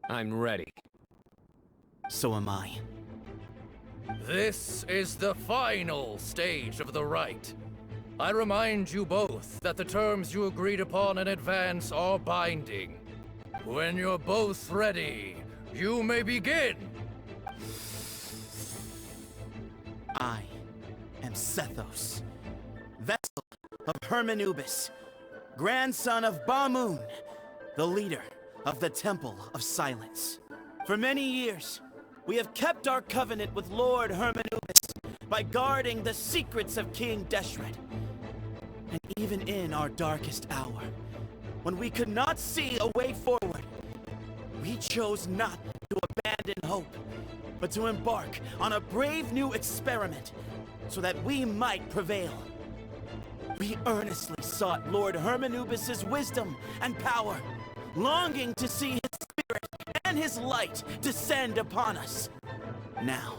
I'm ready. So am I. This is the final stage of the rite. I remind you both that the terms you agreed upon in advance are binding. When you're both ready, you may begin. I am Sethos, vessel of Hermanubis, grandson of Bamoon, the leader of the Temple of Silence. For many years, we have kept our covenant with Lord Hermanubis by guarding the secrets of King Deshret. And even in our darkest hour, when we could not see a way forward, we chose not to abandon hope, but to embark on a brave new experiment so that we might prevail. We earnestly sought Lord Hermanubis' wisdom and power, longing to see his spirit and his light descend upon us. Now,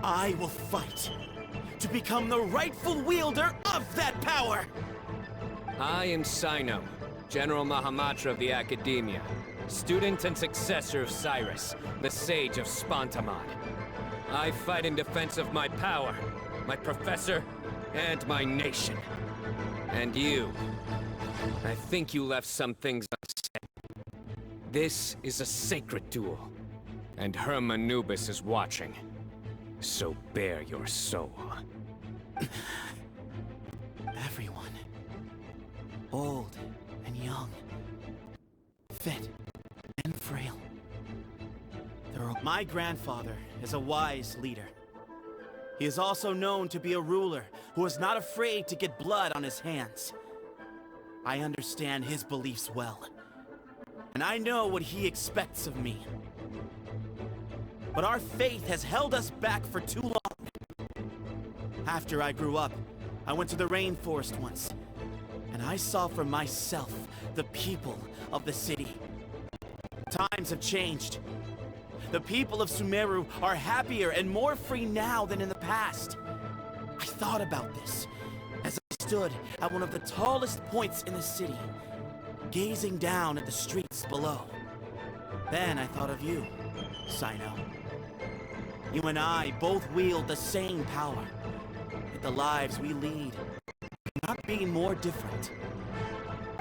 I will fight to become the rightful wielder of that power! I am Cyno, General Mahamatra of the Academia, student and successor of Cyrus, the Sage of Spontamod. I fight in defense of my power, my professor, and my nation. And you, I think you left some things unsaid. This is a sacred duel, and Hermanubis is watching. So bare your soul. Everyone, old and young, fit and frail. My grandfather is a wise leader. He is also known to be a ruler who is not afraid to get blood on his hands. I understand his beliefs well, and I know what he expects of me. But our faith has held us back for too long. After I grew up, I went to the rainforest once, and I saw for myself the people of the city. Times have changed. The people of Sumeru are happier and more free now than in the past. I thought about this as I stood at one of the tallest points in the city, gazing down at the streets below. Then I thought of you, Cyno. You and I both wield the same power, yet the lives we lead cannot be more different.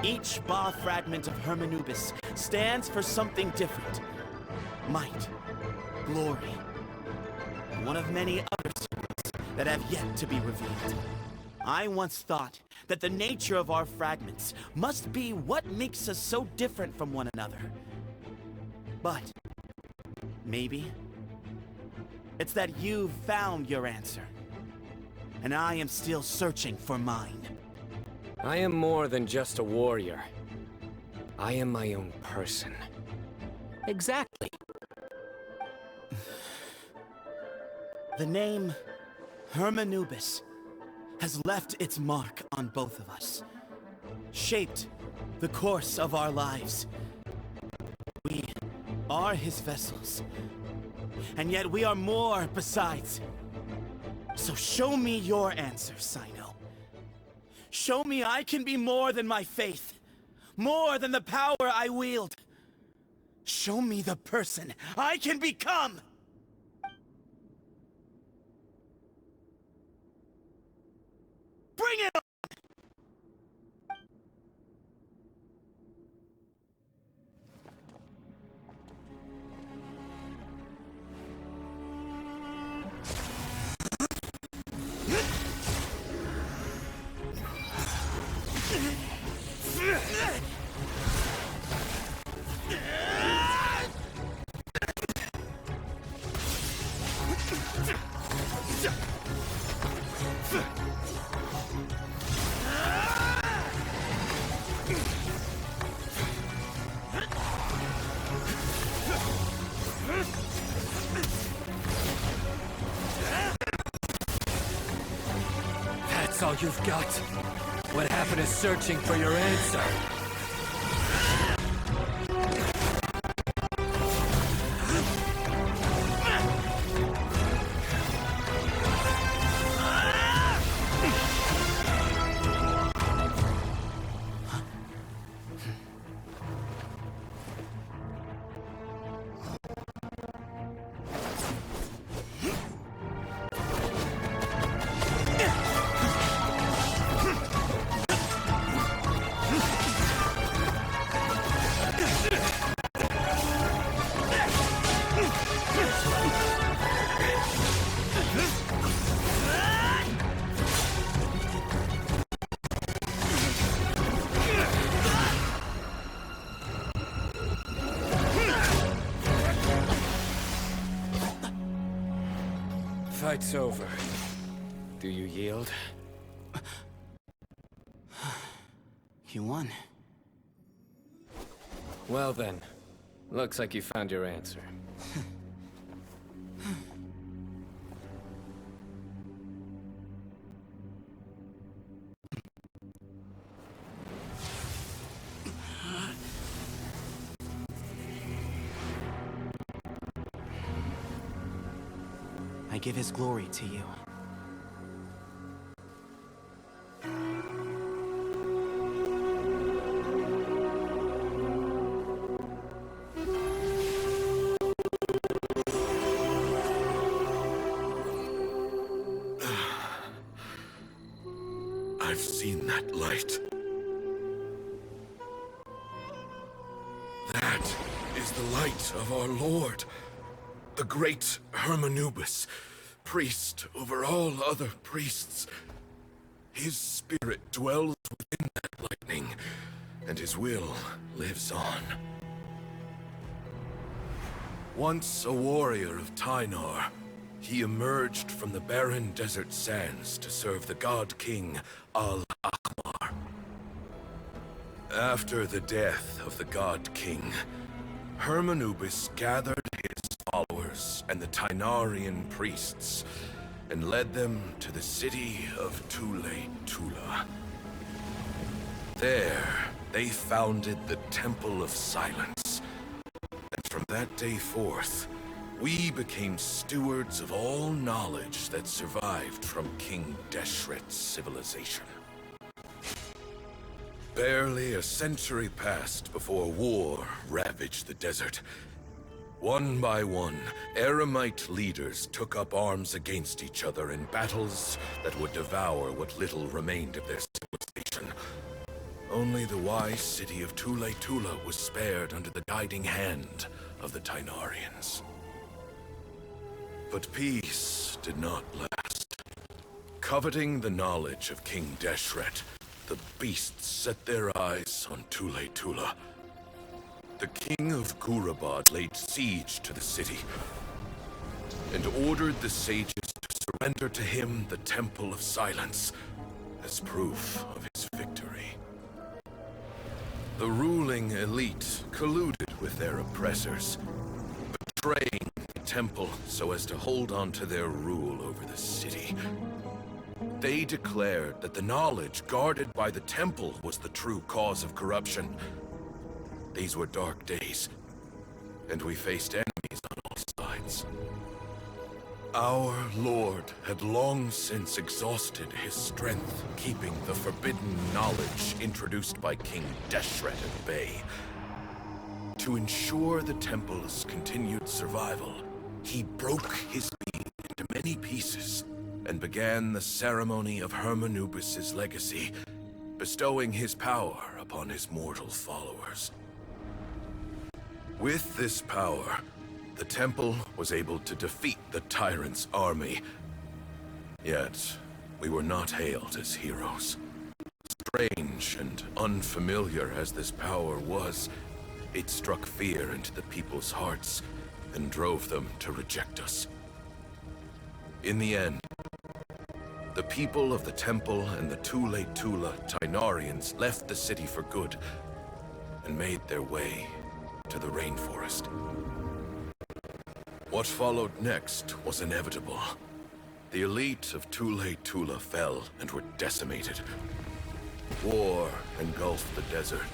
Each Ba fragment of Hermanubis stands for something different. Might, glory, and one of many other secrets that have yet to be revealed. I once thought that the nature of our fragments must be what makes us so different from one another. But maybe it's that you've found your answer, and I am still searching for mine. I am more than just a warrior. I am my own person. Exactly. The name Hermanubis has left its mark on both of us, shaped the course of our lives. We are his vessels, and yet we are more besides. So show me your answer, Cyno. Show me I can be more than my faith, more than the power I wield. Show me the person I can become! Bring it on! That's all you've got? What happened to searching for your answer? fight's over. Do you yield? You won. Well then, looks like you found your answer. I give his glory to you. I've seen that light. That is the light of our Lord, the great Hermanubis, priest over all other priests. His spirit dwells within that lightning, and his will lives on. Once a warrior of Tynar, he emerged from the barren desert sands to serve the god king Al-Akmar. After the death of the god king, Hermanubis gathered his followers and the Tynarian priests and led them to the city of Tule-Tula. There, they founded the Temple of Silence, and from that day forth, we became stewards of all knowledge that survived from King Deshret's civilization. Barely a century passed before war ravaged the desert. One by one, Eremite leaders took up arms against each other in battles that would devour what little remained of their civilization. Only the wise city of Tule-Tula was spared under the guiding hand of the Tynarians. But peace did not last. Coveting the knowledge of King Deshret, the beasts set their eyes on Tule-Tula. The king of Gurabad laid siege to the city and ordered the sages to surrender to him the Temple of Silence as proof of his victory. The ruling elite colluded with their oppressors, betraying the temple so as to hold on to their rule over the city. They declared that the knowledge guarded by the temple was the true cause of corruption. These were dark days, and we faced enemies on all sides. Our Lord had long since exhausted his strength, keeping the forbidden knowledge introduced by King Deshret at bay. To ensure the temple's continued survival, he broke his being into many pieces and began the ceremony of Hermanubis' legacy, bestowing his power upon his mortal followers. With this power, the temple was able to defeat the tyrant's army. Yet, we were not hailed as heroes. Strange and unfamiliar as this power was, it struck fear into the people's hearts and drove them to reject us. In the end, the people of the temple and the Tule-Tula Tynarians left the city for good and made their way to the rainforest. What followed next was inevitable. The elite of Tule-Tula fell and were decimated. War engulfed the desert.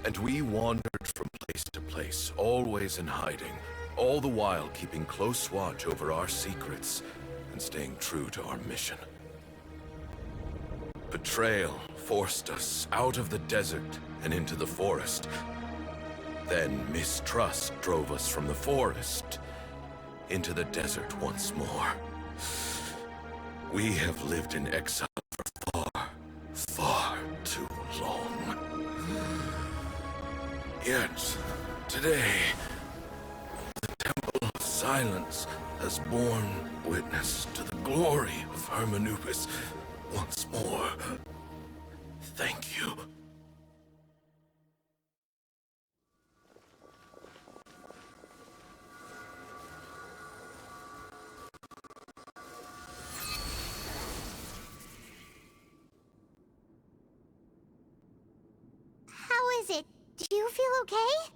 And we wandered from place to place, always in hiding, all the while keeping close watch over our secrets and staying true to our mission. Betrayal forced us out of the desert and into the forest. Then mistrust drove us from the forest into the desert once more. We have lived in exile for far, far too long. Yet, today, the Temple of Silence has borne witness to the glory of Hermanubis once more. Thank you. is it? Do you feel okay?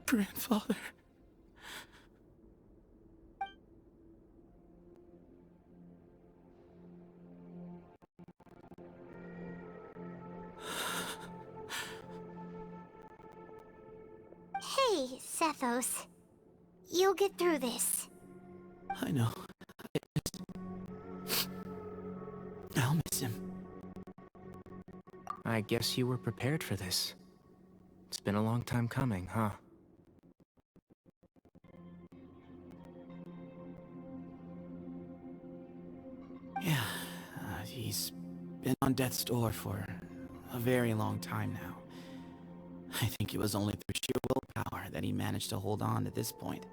Grandfather. Hey, Sethos. You'll get through this. I know. I'll miss him. I guess you were prepared for this. It's been a long time coming, huh? Yeah, he's been on death's door for a very long time now. I think it was only through sheer willpower that he managed to hold on to this point.